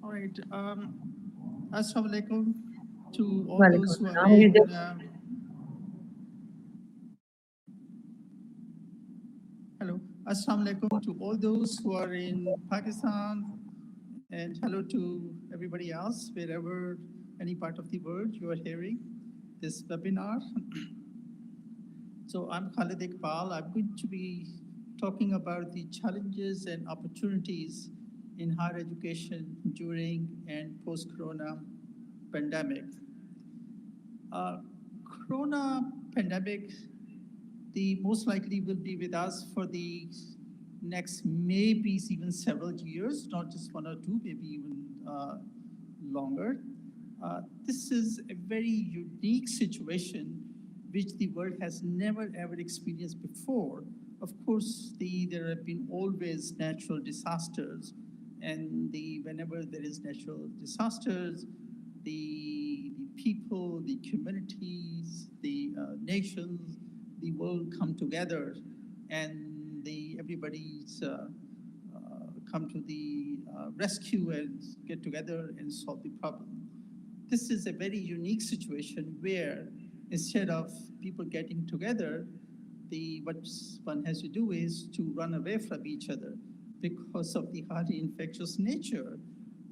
All right. Assalamu alaikum to all Walaikum those who are assalam. You in. just Hello. Assalamu alaikum to all those who are in Pakistan, and hello to everybody else, wherever, any part of the world you are hearing this webinar. So I'm Khalid Iqbal. I'm going to be talking about the challenges and opportunities in higher education during and post-corona pandemic. Corona pandemic, the most likely will be with us for the next maybe even several years, not just one or two, maybe even longer. This is a very unique situation which the world has never ever experienced before. Of course, there have been always natural disasters, and whenever there is natural disasters, the people, the communities, the nations, the world come together, and everybody's come to the rescue and get together and solve the problem. This is a very unique situation where instead of people getting together, what one has to do is to run away from each other because of the highly infectious nature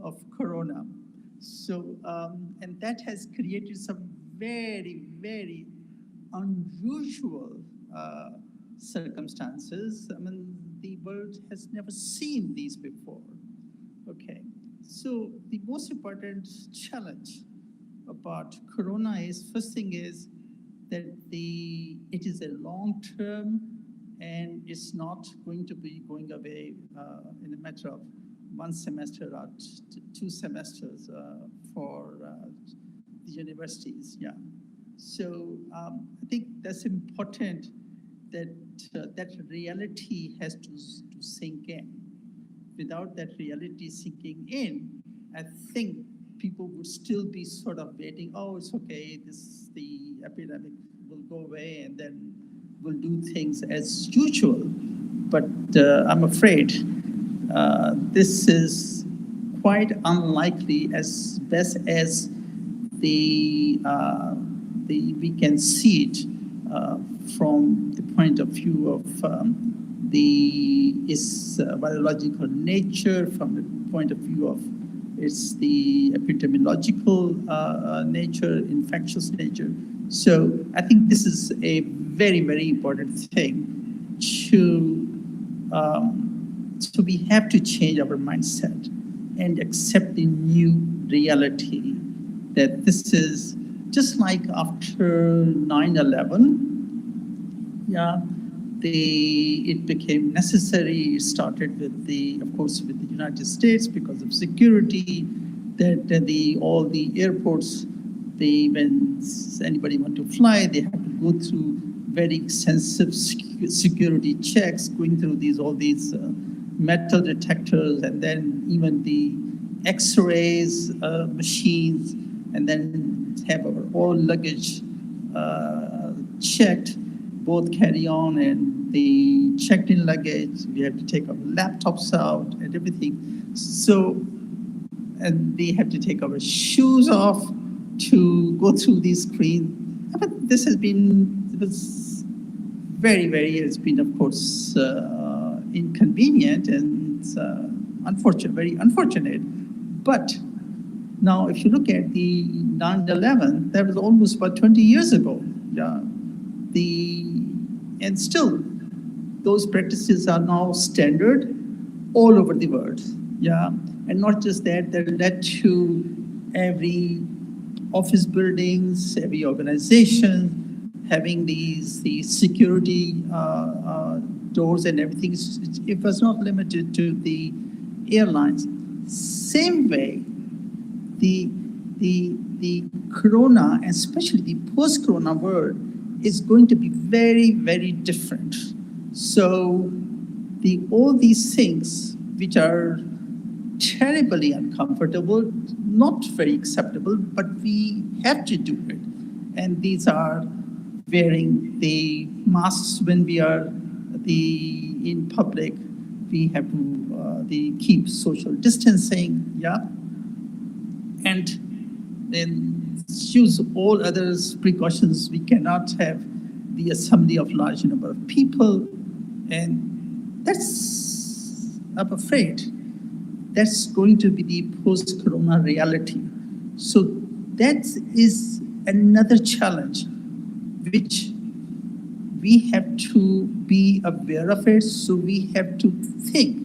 of corona. So, and that has created some very, very unusual circumstances. I mean, the world has never seen these before. Okay, so the most important challenge about corona is, first thing is that it is a long term, and it's not going to be going away in a matter of one semester or two semesters for the universities. Yeah. So I think that's important that that reality has to sink in. Without that reality sinking in, I think people would still be sort of waiting. Oh, it's okay. The epidemic will go away, and then we'll do things as usual. But I'm afraid this is quite unlikely, as best as we can see it from the point of view of its biological nature, from the point of view of the epidemiological nature, infectious nature. So I think this is a very, very important thing so we have to change our mindset and accept the new reality that this is just like after 9/11. Yeah, it became necessary. It started with of course, with the United States because of security. That all the airports, when anybody want to fly, they have to go through very extensive security checks, going through all these metal detectors, and then even the X-rays machines, and then have our all luggage checked, both carry-on and the checked-in luggage. We have to take our laptops out and everything. So, and we have to take our shoes off to go through these screens. But this has been, it was very, very, it's been, of course, inconvenient and unfortunate, very unfortunate. But now, if you look at the 9/11, that was almost about 20 years ago. Yeah, and still, those practices are now standard all over the world. Yeah, and not just that, that led to every office buildings, every organization having these security doors and everything. It was not limited to the airlines. Same way, the corona, especially the post-corona world, is going to be very, very different. So all these things which are terribly uncomfortable, not very acceptable, but we have to do it. And these are wearing the masks when we are in public. We have to keep social distancing. Yeah. and then use all other precautions. We cannot have the assembly of large number of people, and that's, I'm afraid, that's going to be the post-corona reality. So that is another challenge which we have to be aware of it, so we have to think.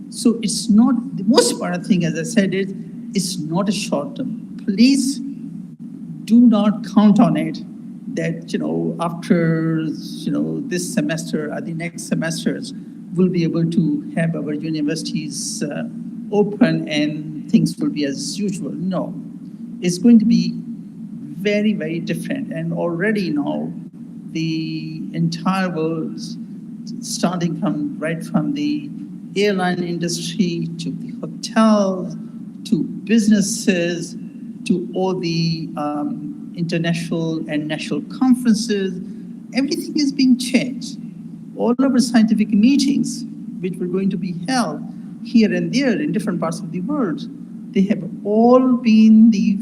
So it's not, the most important thing, as I said, is it's not a short term. Please do not count on it that, after, this semester or the next semesters, we'll be able to have our universities open and things will be as usual. No, it's going to be very, very different. And already now, the entire world, starting from the airline industry to the hotels, to businesses, to all the international and national conferences, everything is being changed. All of our scientific meetings, which were going to be held here and there in different parts of the world, they have all been the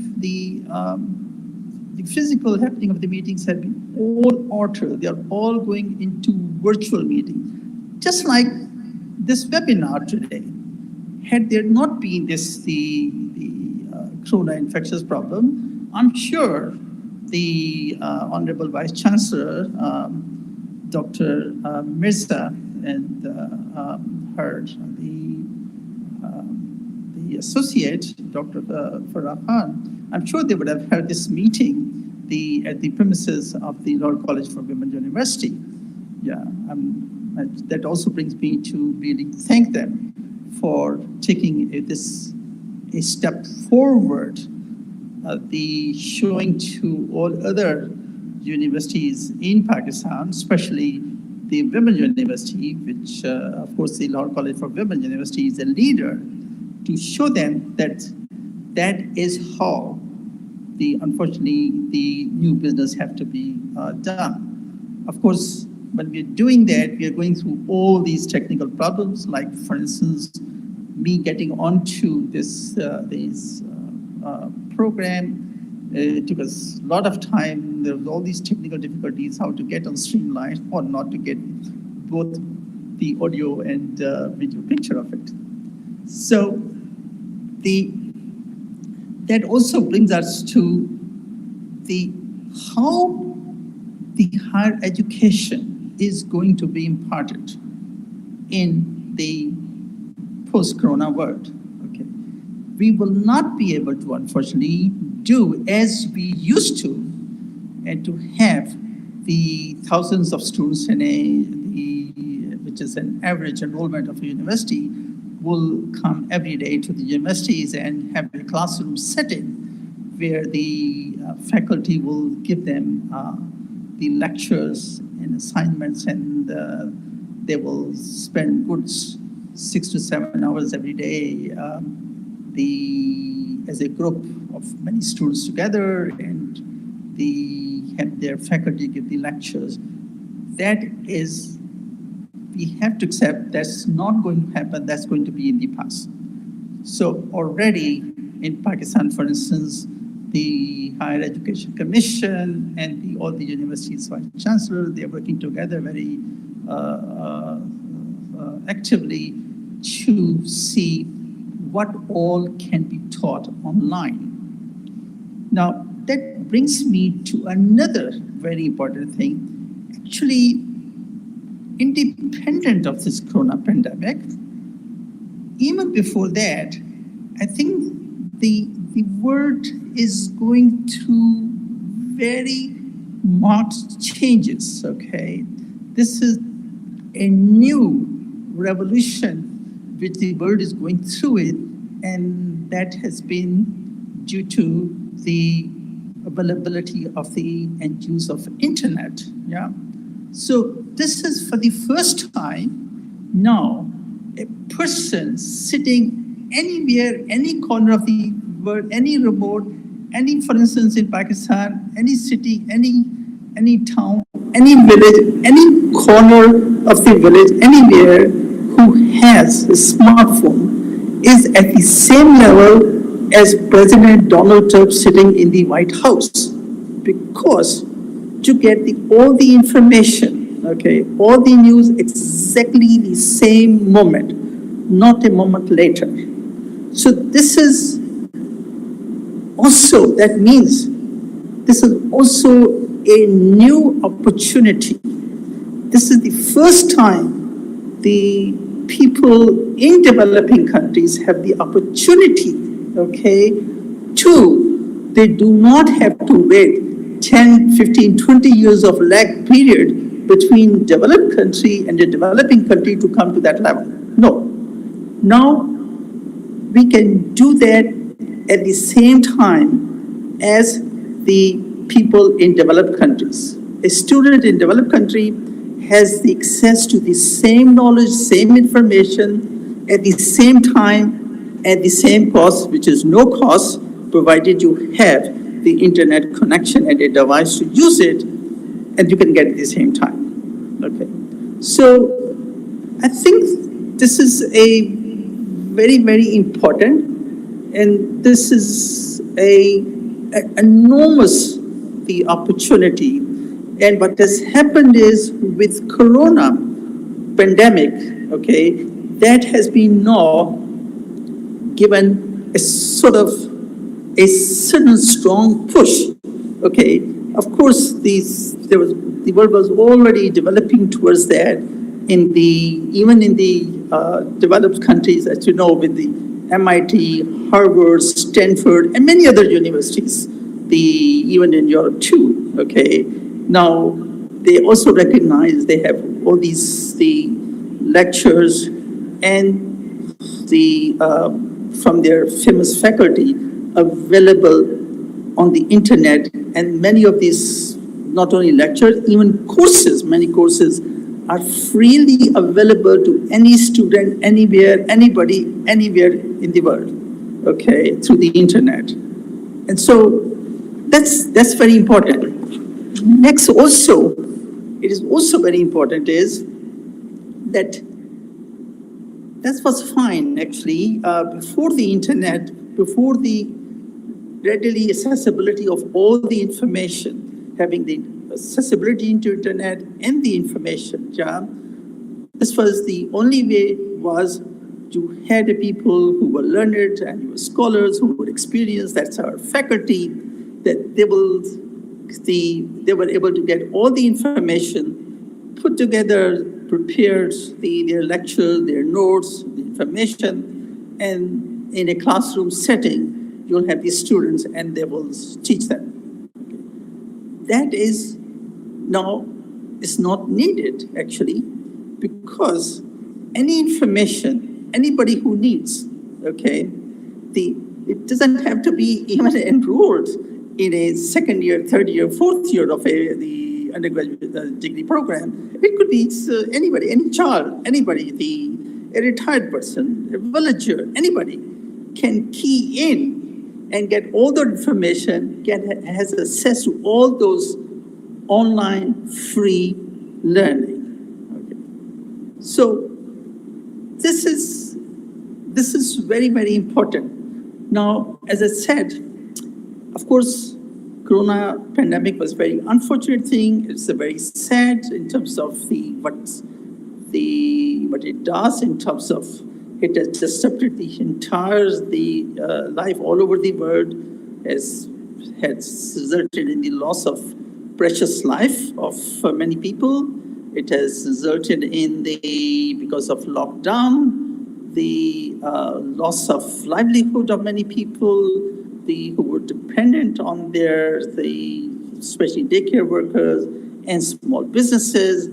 physical happening of the meetings have been all altered. They are all going into virtual meetings. Just like this webinar today. Had there not been the corona infectious problem, I'm sure the Honorable Vice Chancellor, Dr. Mirza, and the associate, Dr. Farah Khan, I'm sure they would have had this meeting at the premises of the Lahore College for Women University. Yeah, that also brings me to really thank them for taking a step forward, the showing to all other universities in Pakistan, especially the Women University, which of course the Lahore College for Women University is a leader, to show them that that is how unfortunately the new business have to be done. Of course, when we're doing that, we are going through all these technical problems, like for instance, me getting onto this program. It took us a lot of time. There was all these technical difficulties, how to get on Streamline or not to get both the audio and video picture of it. So that also brings us to how the higher education is going to be imparted in the post-corona world. Okay, we will not be able to, unfortunately, do as we used to, and to have the thousands of students which is an average enrollment of a university, will come every day to the universities and have a classroom setting where the faculty will give them the lectures and assignments, and they will spend good 6 to 7 hours every day as a group of many students together, and have their faculty give the lectures. That is, we have to accept that's not going to happen, that's going to be in the past. So already in Pakistan, for instance, the Higher Education Commission and all the universities' vice chancellor, they are working together very actively to see what all can be taught online. Now, that brings me to another very important thing. Actually, independent of this corona pandemic, even before that, I think the world is going through very marked changes, okay? This is a new revolution which the world is going through it, and that has been due to the availability of the and use of internet, yeah? So this is for the first time now, a person sitting anywhere, any corner of the world, any remote, for instance, in Pakistan, any city, any town, any village, any corner of the village, anywhere, who has a smartphone is at the same level as President Donald Trump sitting in the White House, because to get all the information, okay, all the news exactly the same moment, not a moment later. So this is also, that means this is also a new opportunity. This is the first time the people in developing countries have the opportunity, okay, they do not have to wait 10, 15, 20 years of lag period between developed country and the developing country to come to that level. No. Now, we can do that at the same time as the people in developed countries. A student in developed country has the access to the same knowledge, same information at the same time, at the same cost, which is no cost, provided you have the internet connection and a device to use it, and you can get it at the same time. Okay. So I think this is a very, very important, and this is an enormous the opportunity. And what has happened is with Corona pandemic, okay, that has been now given a sort of a certain strong push. Okay, of course, the world was already developing towards that even in the developed countries, as you know, with the MIT, Harvard, Stanford, and many other universities, even in Europe too, okay. Now, they also recognize they have all the lectures and from their famous faculty available on the internet, and many of these, not only lectures, even courses, many courses are freely available to any student, anywhere, anybody, anywhere in the world, okay, through the internet. And so that's very important. Next, also, it is also very important is that was fine, actually, before the internet, before the readily accessibility of all the information, having the accessibility into internet and the information, this was the only way was you had people who were learned and you were scholars who were experienced, that's our faculty, that they were able to get all the information, put together, prepared their lecture, their notes, the information, and in a classroom setting, you'll have these students and they will teach them. That is now is not needed, actually, because any information, anybody who needs, okay, it doesn't have to be even enrolled in a second year, third year, fourth year of the undergraduate degree program. It could be anybody, any child, anybody, a retired person, a villager, anybody can key in and get all the information, has access to all those online free learning. Okay. So this is very, very important. Now, as I said, of course, Corona pandemic was a very unfortunate thing. It's a very sad in terms of what it does in terms of it has disrupted the entire life all over the world, has resulted in the loss of precious life of many people. It has resulted in because of lockdown, the loss of livelihood of many people, who were dependent on especially daycare workers and small businesses.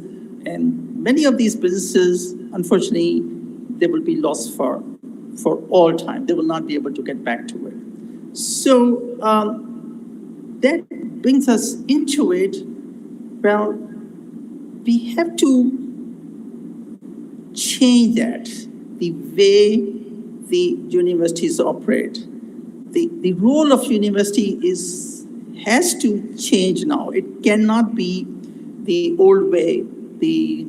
And many of these businesses, unfortunately, they will be lost for all time. They will not be able to get back to it. So that brings us into it. Well, we have to change that, the way the universities operate. The role of university has to change now. It cannot be the old way,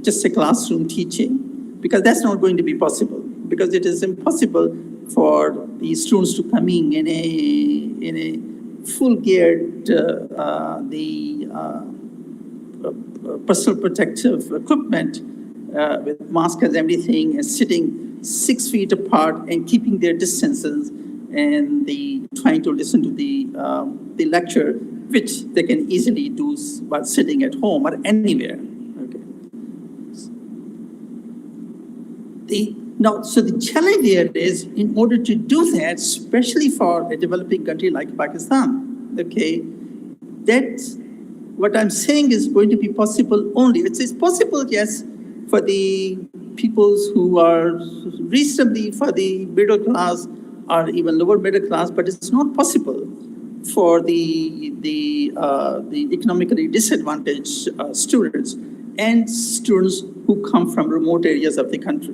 just a classroom teaching, because that's not going to be possible, because it is impossible for the students to come in a full geared personal protective equipment with masks and everything, and sitting 6 feet apart and keeping their distances, and trying to listen to the lecture, which they can easily do while sitting at home or anywhere. Okay. So the challenge there is, in order to do that, especially for a developing country like Pakistan, okay, that's what I'm saying is going to be possible only. It's possible, yes, for the peoples who are reasonably, for the middle class or even lower middle class, but it's not possible for the economically disadvantaged students and students who come from remote areas of the country.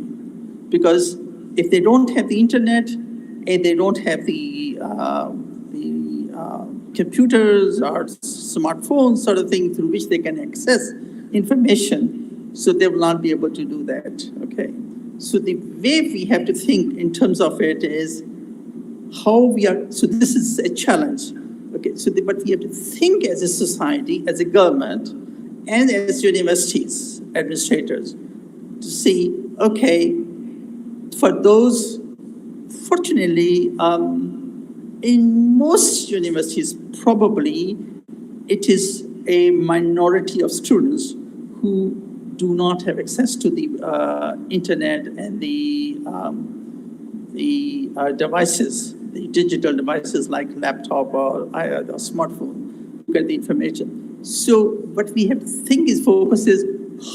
Because if they don't have the internet and they don't have the computers or smartphones sort of thing through which they can access information, so they will not be able to do that, okay? So the way we have to think in terms of it is how we are, so this is a challenge, okay? But we have to think as a society, as a government, and as universities, administrators, to see, okay, for those, fortunately, in most universities, probably it is a minority of students who do not have access to the internet and the devices, the digital devices like laptop or smartphone to get the information. So what we have to think is focus is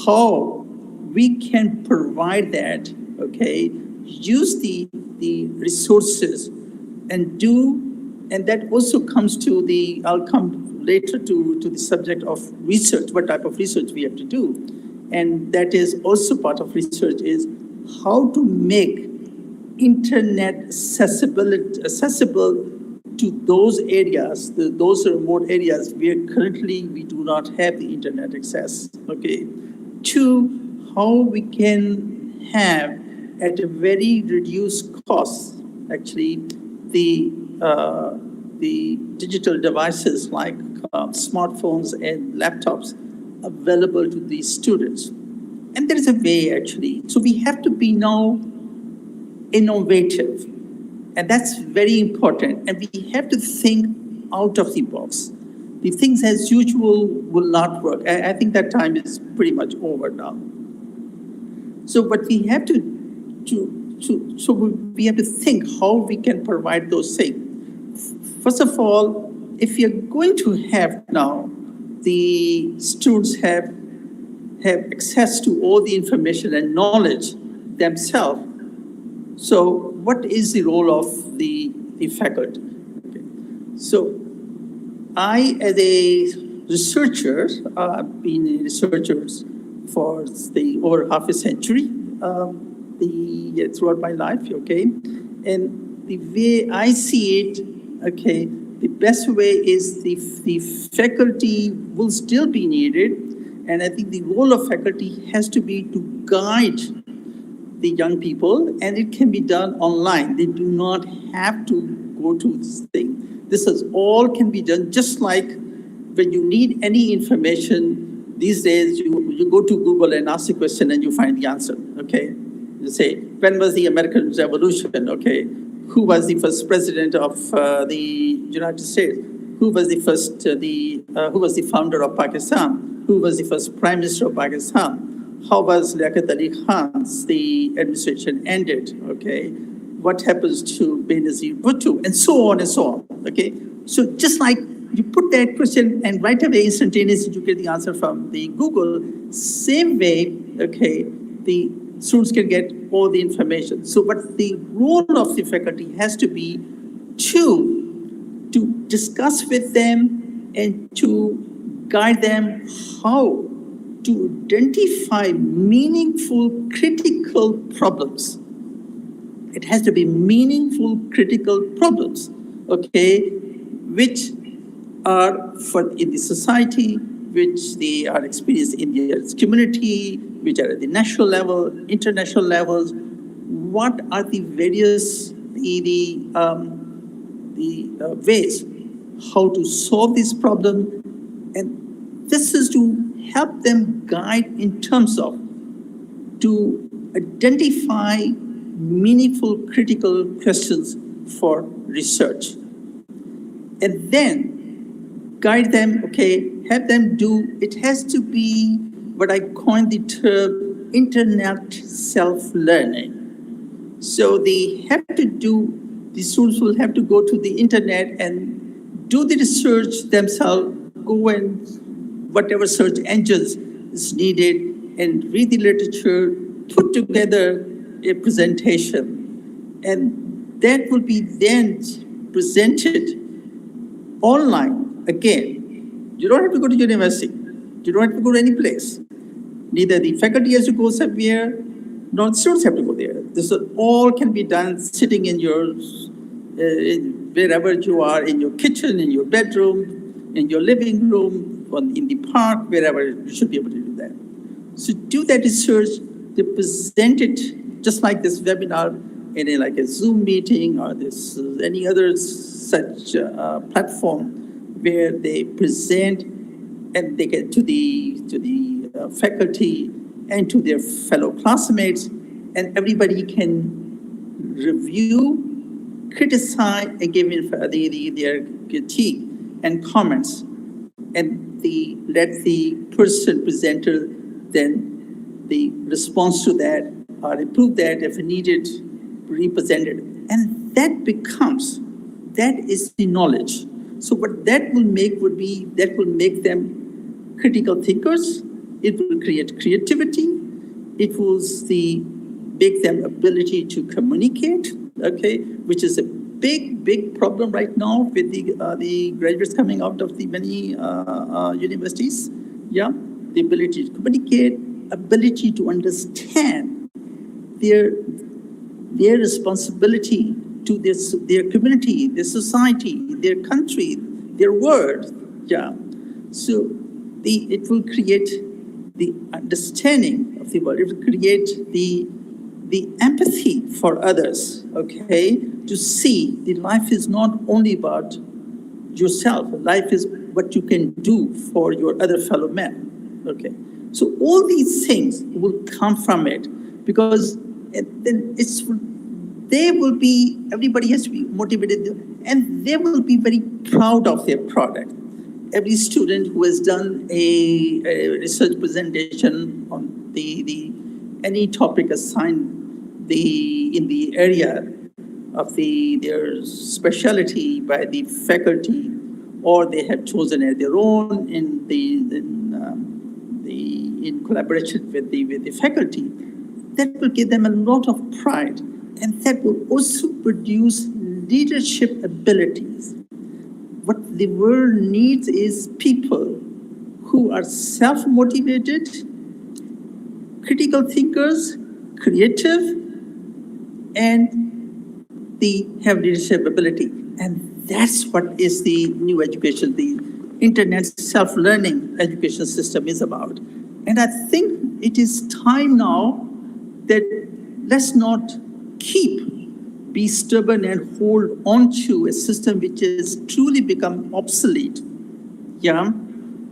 how we can provide that, okay, use the resources and that also comes to I'll come later to the subject of research, what type of research we have to do. And that is also part of research is how to make internet accessible to those areas, those remote areas where currently we do not have the internet access, okay? To how we can have at a very reduced cost, actually, the digital devices like smartphones and laptops available to these students. And there is a way, actually. So we have to be now innovative, and that's very important. And we have to think out of the box. The things as usual will not work. I think that time is pretty much over now. So what we have we have to think how we can provide those things. First of all, if you're going to have now the students have access to all the information and knowledge themselves, so what is the role of the faculty? Okay. So I, as a researcher, I've been a researcher for over half a century, throughout my life, okay? And the way I see it, okay, the best way is the faculty will still be needed. And I think the role of faculty has to be to guide the young people, and it can be done online. They do not have to go to this thing. This is all can be done, just like when you need any information these days, you go to Google and ask a question and you find the answer, okay? You say, when was the American Revolution, okay? Who was the first president of the United States? Who was the first, who was the founder of Pakistan? Who was the first prime minister of Pakistan? How was Liaquat Ali Khan's administration ended, okay? What happens to Benazir Bhutto, and so on and so on, okay? So just like you put that question and right away, instantaneously, you get the answer from the Google, same way, okay, the students can get all the information. So what the role of the faculty has to be to discuss with them and to guide them how to identify meaningful, critical problems. It has to be meaningful, critical problems, okay, which are in the society, which they are experienced in their community, which are at the national level, international levels. What are the various ways how to solve this problem, and this is to help them guide in terms of to identify meaningful critical questions for research, and then guide them, okay, have them do, it has to be what I coined the term internet self-learning. So they have to do, the students will have to go to the internet and do the research themselves, go and whatever search engines is needed and read the literature, put together a presentation, and that will be then presented online again. You don't have to go to university. You don't have to go to any place. Neither the faculty has to go somewhere, nor the students have to go there. This all can be done sitting in your, wherever you are, in your kitchen, in your bedroom, in your living room, in the park, wherever you should be able to do that. So do that research, they present it just like this webinar in like a Zoom meeting or this any other such platform where they present and they get to the faculty and to their fellow classmates, and everybody can review, criticize, and give their critique and comments, and let the person presenter then the response to that or improve that if needed, represent it, and that is the knowledge. So what that will make would be, that will make them critical thinkers. It will create creativity. It will make them ability to communicate, okay, which is a big problem right now with the graduates coming out of the many universities. Yeah, the ability to communicate, ability to understand their responsibility to their community, their society, their country, their world. Yeah, so it will create the understanding of the world. It will create the empathy for others, okay? To see that life is not only about yourself, life is what you can do for your other fellow men, okay? So all these things will come from it, because then everybody has to be motivated, and they will be very proud of their product. Every student who has done a research presentation on any topic assigned in the area of their specialty by the faculty, or they have chosen as their own in collaboration with the faculty, that will give them a lot of pride, and that will also produce leadership abilities. What the world needs is people who are self-motivated, critical thinkers, creative, and they have leadership ability. And that's what is the new education, the internet self-learning education system is about. And I think it is time now that let's not be stubborn and hold on to a system which has truly become obsolete. Yeah,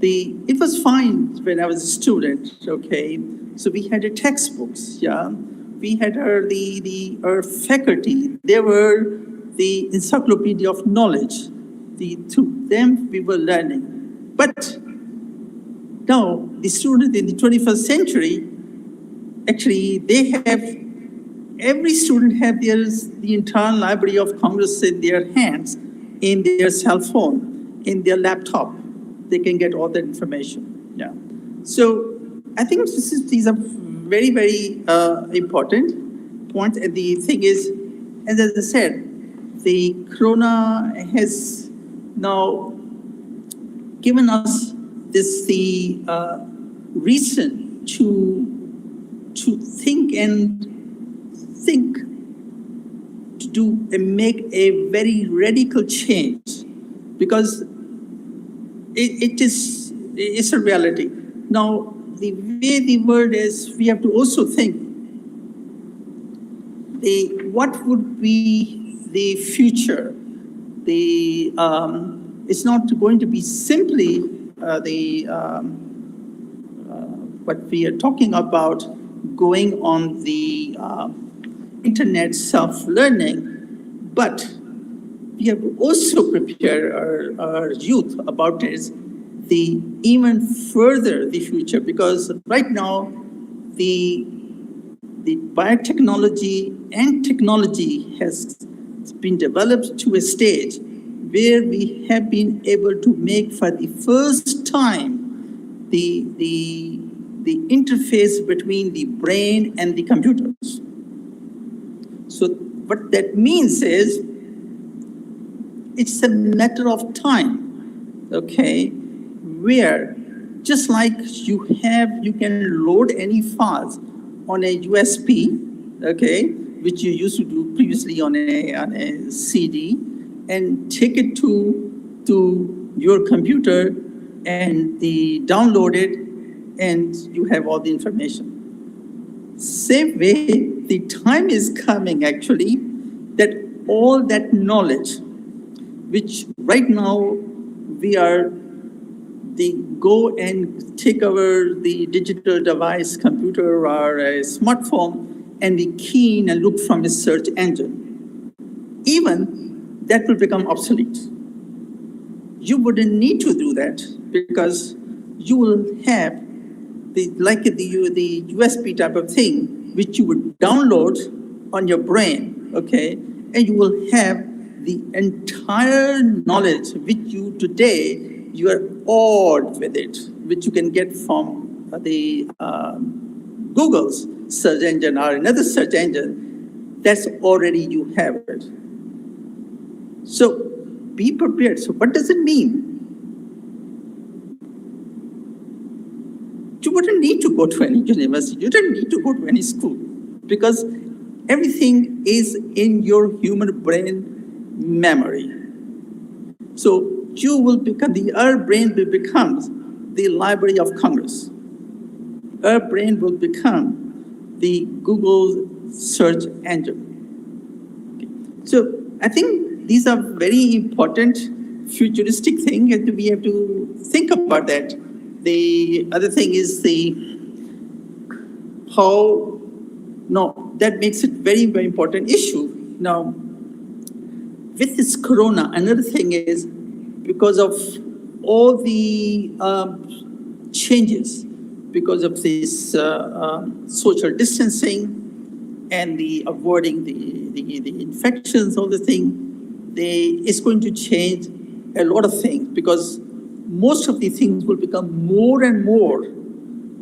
it was fine when I was a student, okay? So we had textbooks, yeah? We had our faculty. They were the encyclopedia of knowledge. Through them, we were learning. But now, the students in the 21st century, actually, every student have the entire Library of Congress in their hands, in their cell phone, in their laptop. They can get all that information. Yeah. So I think these are very, very important points. And the thing is, as I said, the corona has now given us the reason to think to do and make a very radical change, because it's a reality. Now, the way the world is, we have to also think what would be the future. It's not going to be simply what we are talking about, going on the internet self-learning, but we have to also prepare our youth about it, the even further the future, because right now the biotechnology and technology has been developed to a stage where we have been able to make for the first time the interface between the brain and the computers. So what that means is it's a matter of time, okay, where just like you can load any files on a USB, okay, which you used to do previously on a CD, and take it to your computer and download it, and you have all the information. Same way, the time is coming actually that all that knowledge, which right now they go and take the digital device, computer or a smartphone, and we key in and look from a search engine. Even that will become obsolete. You wouldn't need to do that because you will have the USB type of thing, which you would download on your brain, okay? And you will have the entire knowledge which you are awed with it, which you can get from the Google's search engine or another search engine. That's already you have it. So be prepared. So what does it mean? You wouldn't need to go to any university. You don't need to go to any school because everything is in your human brain memory. So our brain will become the Library of Congress. Our brain will become the Google search engine. Okay. So I think these are very important futuristic things, and we have to think about that. The other thing is that makes it very, very important issue. Now, with this corona, another thing is because of all the changes, because of this social distancing and the avoiding the infections, all the thing, it's going to change a lot of things because most of the things will become more and more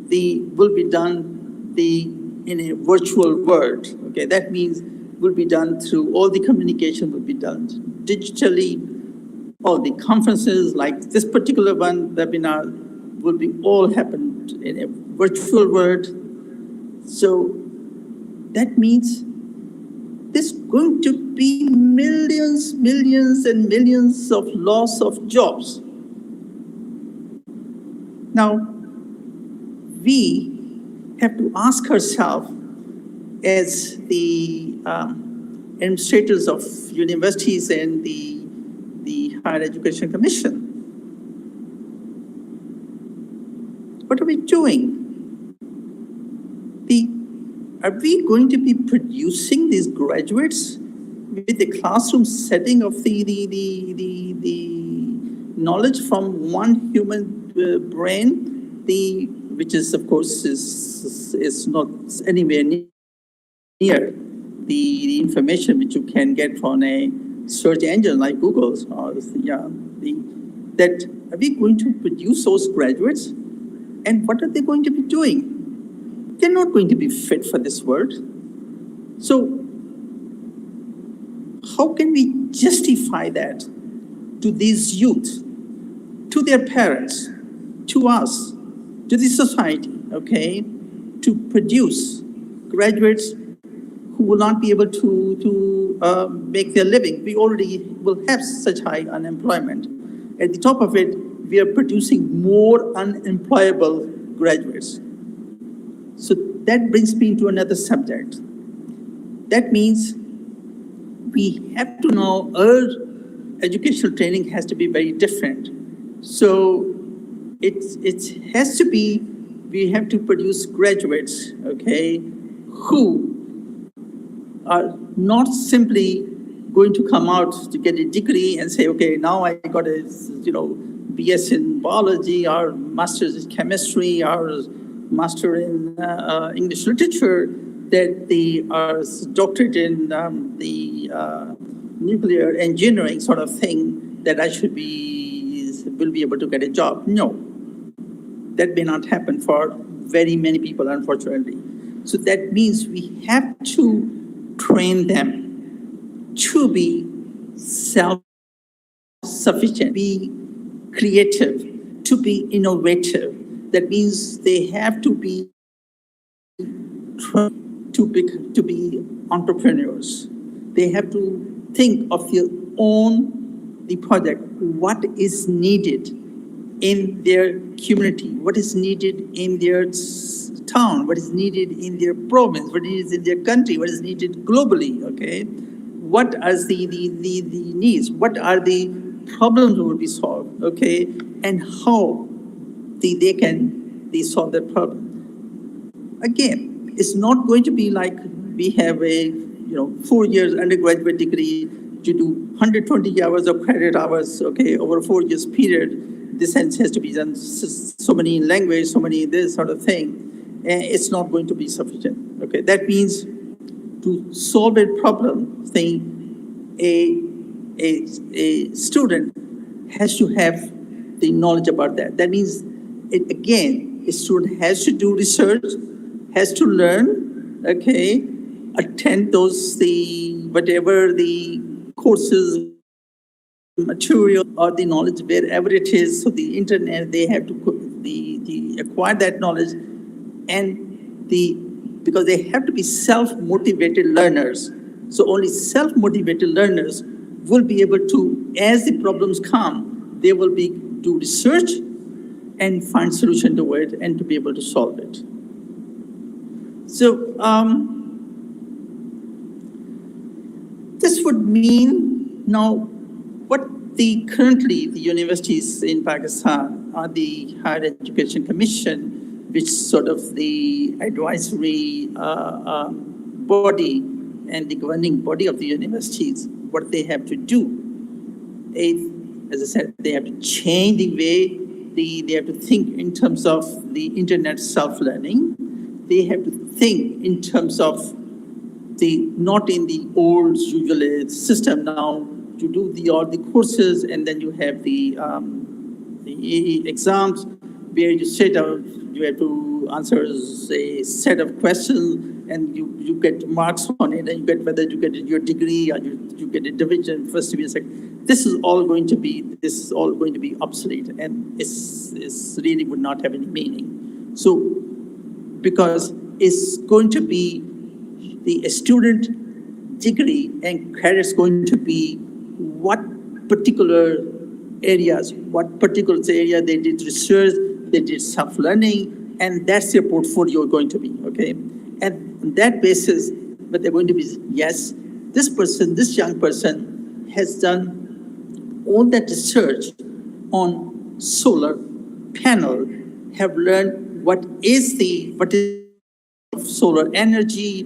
will be done in a virtual world. Okay, that means will be done through all the communication will be done digitally. All the conferences like this particular one webinar will be all happen in a virtual world. So that means there's going to be millions and millions of loss of jobs. Now, we have to ask ourselves as the administrators of universities and the Higher Education Commission, what are we doing? Are we going to be producing these graduates with the classroom setting of the knowledge from one human brain, which is of course is not anywhere near the information which you can get from a search engine like Google's, or that are we going to produce those graduates, and what are they going to be doing? They're not going to be fit for this world. So how can we justify that to these youth, to their parents, to us, to the society, okay, to produce graduates who will not be able to make their living? We already will have such high unemployment. At the top of it, we are producing more unemployable graduates. So that brings me to another subject. That means we have to know our educational training has to be very different. So it has to be, we have to produce graduates, okay, who are not simply going to come out to get a degree and say, okay, now I got a, BS in biology, or master's in chemistry, or master in English literature, that they are doctorate in the nuclear engineering sort of thing, that I will be able to get a job. No, that may not happen for very many people, unfortunately. So that means we have to train them to be self-sufficient, be creative, to be innovative. That means they have to be to be entrepreneurs. They have to think of their own project, what is needed in their community, what is needed in their town, what is needed in their province, what is in their country, what is needed globally, okay? What are the needs, what are the problems that will be solved, okay? And how they solve that problem. Again, it's not going to be like we have a 4 years undergraduate degree, you do 120 hours of credit hours, okay, over a 4 years period. This has to be done so many in language, so many this sort of thing. And it's not going to be sufficient, okay? That means to solve a problem, a student has to have the knowledge about that. That means, again, a student has to do research, has to learn, okay, attend whatever the courses, material, or the knowledge wherever it is. So the internet, they have to acquire that knowledge, and because they have to be self-motivated learners. So only self-motivated learners will be able to, as the problems come, they will do research and find solution to it and to be able to solve it. So this would mean now currently the universities in Pakistan are the Higher Education Commission, which sort of the advisory body and the governing body of the universities. What they have to do is, as I said, they have to change the way they have to think in terms of the internet self-learning. They have to think in terms of not in the old usual system now, to do all the courses, and then you have the exams where you have to answer a set of questions, and you get marks on it, and you get whether you get your degree or you get a division, first division, second. This is all going to be obsolete, and it's really would not have any meaning. So because it's going to be the student degree and credit is going to be what particular area they did research, they did self-learning, and that's their portfolio going to be, okay? And on that basis, but they're going to be, yes, this young person has done all that research on solar panel, have learned what is solar energy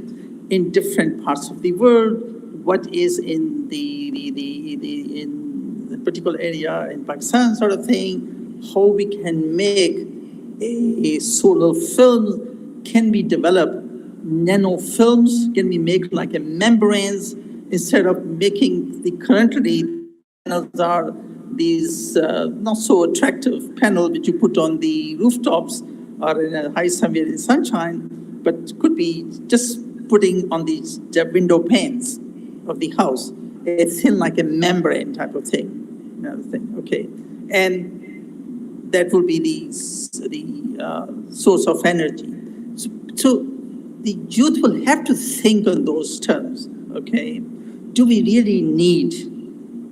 in different parts of the world, what is in the particular area in Pakistan sort of thing, how we can make a solar film, can be developed, nano films, can we make like a membranes instead of making the currently panels are these not so attractive panels which you put on the rooftops or in a high somewhere in sunshine, but could be just putting on these window panes of the house. It's thin like a membrane type of thing, okay? And that will be the source of energy. So the youth will have to think on those terms, okay? Do we really need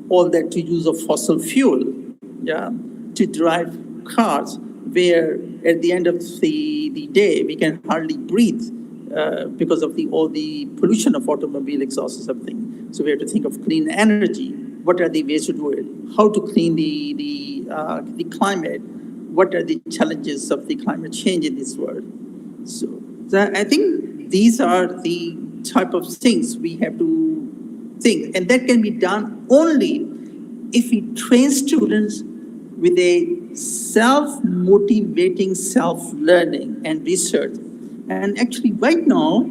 all that to use of fossil fuel, to drive cars where at the end of the day we can hardly breathe because of all the pollution of automobile exhaust or something? So we have to think of clean energy. What are the ways to do it? How to clean the climate? What are the challenges of the climate change in this world? So I think these are the type of things we have to think, and that can be done only if we train students with a self-motivating self-learning and research. And actually right now,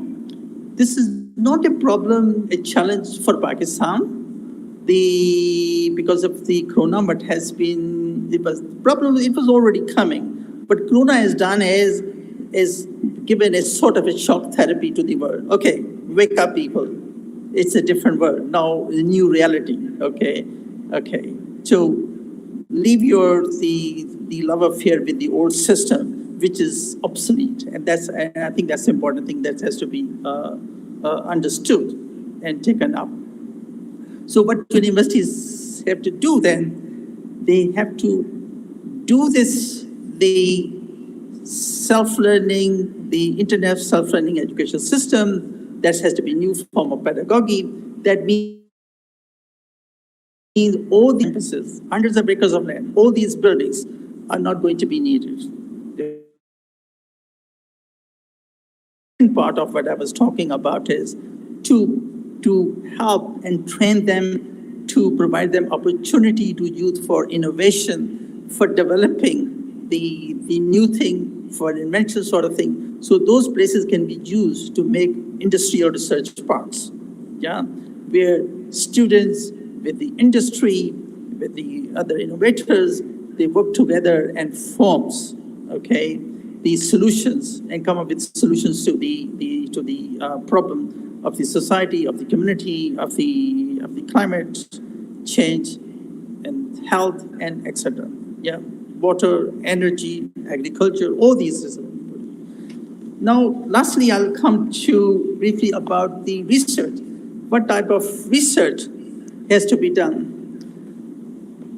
this is not a problem, a challenge for Pakistan, because of the corona, but it was already coming. But corona has done is given a sort of a shock therapy to the world. Okay, wake up, people. It's a different world now, a new reality. Okay. So leave the love affair with the old system, which is obsolete, and I think that's the important thing that has to be understood and taken up. So what universities have to do then, they have to do this, the self-learning, the internet self-learning education system, that has to be a new form of pedagogy. That means all the campuses, hundreds of acres of land, all these buildings are not going to be needed. The part of what I was talking about is to help and train them, to provide them opportunity to youth for innovation, for developing the new thing, for invention sort of thing. So those places can be used to make industrial research parks, where students with the industry, with the other innovators, they work together and forms, these solutions and come up with solutions to the problem of the society, of the community, of the climate change and health and etc. Water, energy, agriculture, all these. Now, lastly, I'll come to briefly about the research. What type of research has to be done?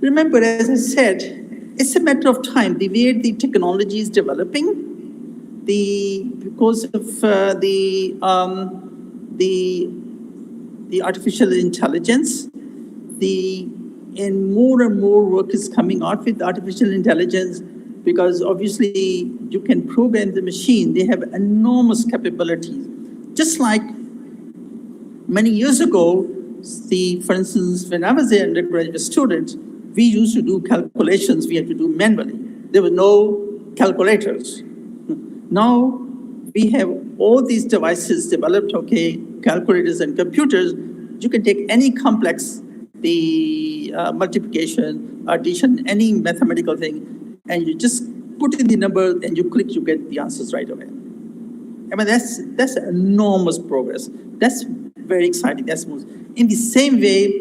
Remember, as I said, it's a matter of time. The way the technology is developing, because of the artificial intelligence, and more work is coming out with artificial intelligence, because obviously you can program the machine. They have enormous capabilities. Just like many years ago, for instance, when I was an undergraduate student, we used to do calculations we had to do manually. There were no calculators. Now we have all these devices developed, calculators and computers. You can take any complex, the multiplication, addition, any mathematical thing, and you just put in the number and you click, you get the answers right away. I mean, that's enormous progress. That's very exciting. That's most. In the same way,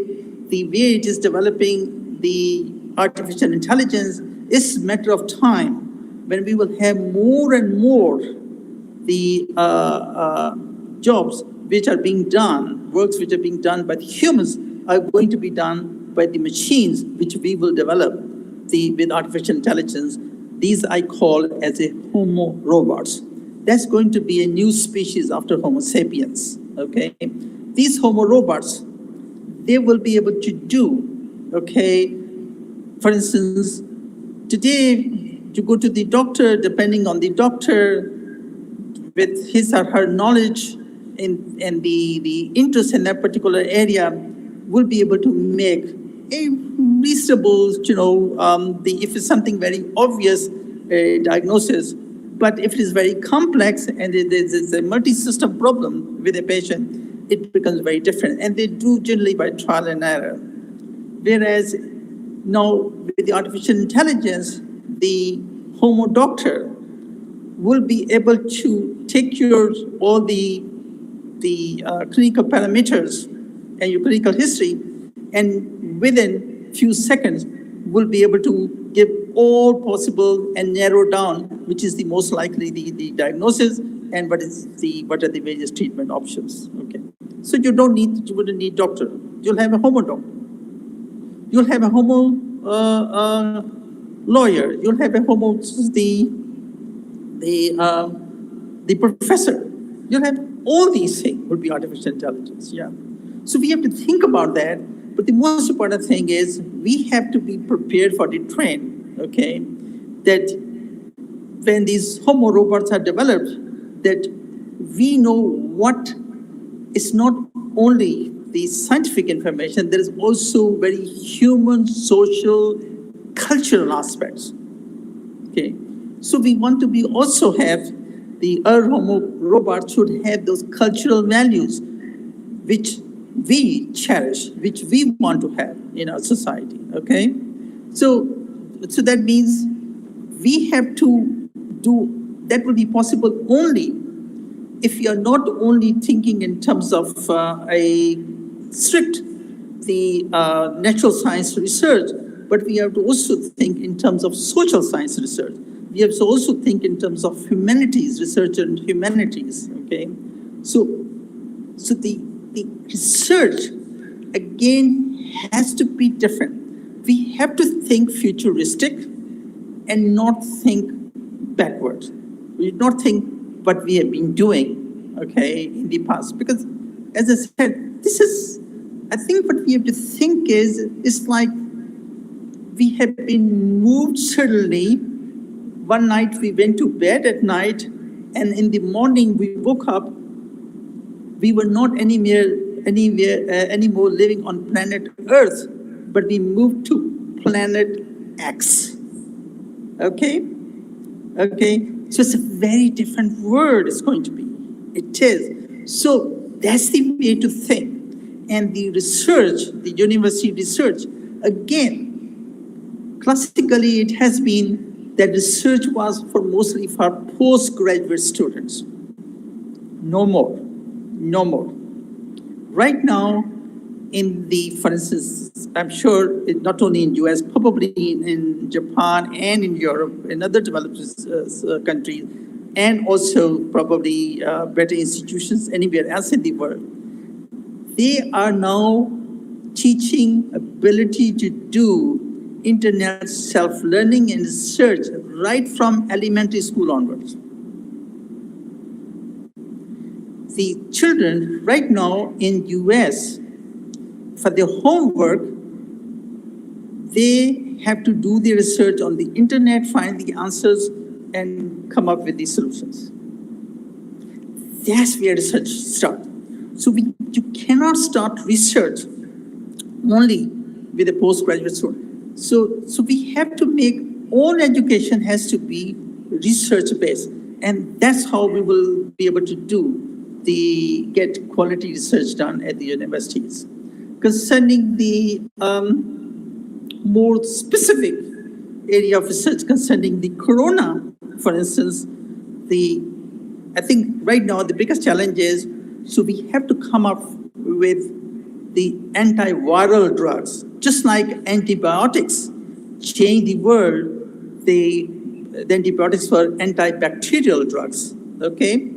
the way it is developing the artificial intelligence is a matter of time when we will have more and more the jobs which are being done, works which are being done by the humans are going to be done by the machines which we will develop with artificial intelligence. These I call as a homo robots. That's going to be a new species after Homo sapiens, These homo robots, they will be able to do, for instance, today you go to the doctor, depending on the doctor, with his or her knowledge and the interest in that particular area, will be able to make a reasonable, if it's something very obvious, diagnosis. But if it is very complex and there's a multi-system problem with a patient, it becomes very different. And they do generally by trial and error. Whereas now with the artificial intelligence, the homo doctor will be able to take all the clinical parameters and your clinical history, and within few seconds will be able to give all possible and narrow down which is the most likely the diagnosis and what are the various treatment options. So you wouldn't need doctor. You'll have a homo doctor. You'll have a homo lawyer. You'll have a homo the professor. You'll have all these things would be artificial intelligence. So we have to think about that. But the most important thing is we have to be prepared for the trend, okay? That when these homo robots are developed, that we know what is not only the scientific information, there is also very human, social, cultural aspects. Okay, so we want to be also have the homo robot should have those cultural values which we cherish, which we want to have in our society. Okay, so that means we have to do that will be possible only if we are not only thinking in terms of a strict the natural science research, but we have to also think in terms of social science research. We have to also think in terms of humanities research and humanities. Okay, so the research again has to be different. We have to think futuristic and not think backward. We not think what we have been doing, okay, in the past. Because, as I said, this is, I think what we have to think is, it's like we have been moved suddenly. One night we went to bed at night, and in the morning we woke up. We were not anymore living on planet Earth, but we moved to planet X. Okay? Okay? So it's a very different world it's going to be. It is. So that's the way to think. And the research, the university research, again, classically it has been that research was mostly for postgraduate students. No more. No more. Right now, for instance, I'm sure not only in US, probably in Japan and in Europe and other developed countries, and also probably better institutions anywhere else in the world, they are now teaching ability to do internet self-learning and research right from elementary school onwards. The children right now in US, for their homework, they have to do the research on the internet, find the answers, and come up with the solutions. That's where research starts. So you cannot start research only with a postgraduate student. So we have to make all education has to be research-based, and that's how we will be able to get quality research done at the universities. Concerning the more specific area of research concerning the corona, for instance, I think right now the biggest challenge is, so we have to come up with the antiviral drugs, just like antibiotics change the world, the antibiotics were antibacterial drugs, okay?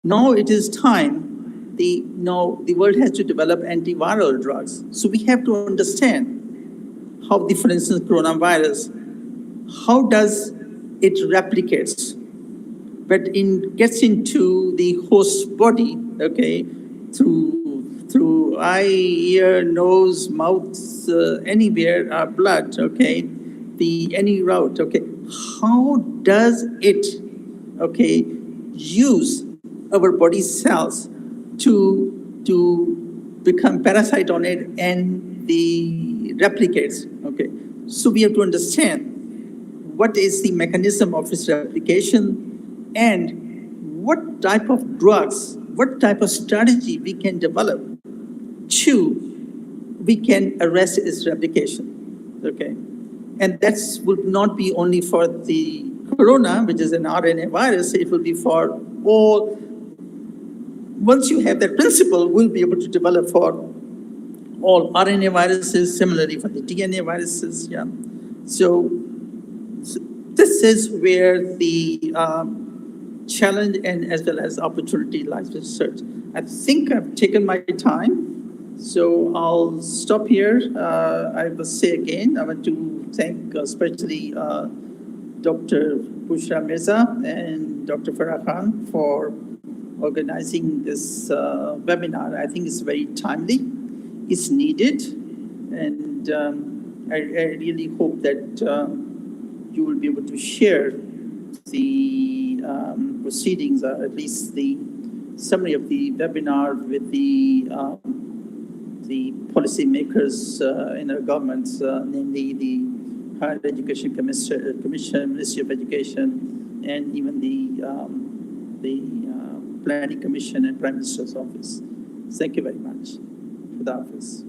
Now it is time, the world has to develop antiviral drugs. So we have to understand how, for instance, coronavirus, how does it replicates, but it gets into the host body, okay, through eye, ear, nose, mouth, anywhere, blood, okay, any route, okay. How does it, okay, use our body cells to become parasite on it and the replicates, okay. So we have to understand what is the mechanism of its replication and what type of drugs, what type of strategy we can develop we can arrest its replication, okay. And that would not be only for the corona, which is an RNA virus, it will be for all. Once you have that principle, we'll be able to develop for all RNA viruses, similarly for the DNA viruses, yeah. So this is where the challenge and as well as opportunity lies with research. I think I've taken my time, so I'll stop here. I will say again, I want to thank especially Dr. Bushra Mirza and Dr. Farah Khan for organizing this webinar. I think it's very timely. is needed. And I really hope that you will be able to share the proceedings, or at least the summary of the webinar with the policymakers in our governments, namely the Higher Education Commission, Ministry of Education, and even the Planning Commission and Prime Minister's Office. Thank you very much. Khuda Hafiz.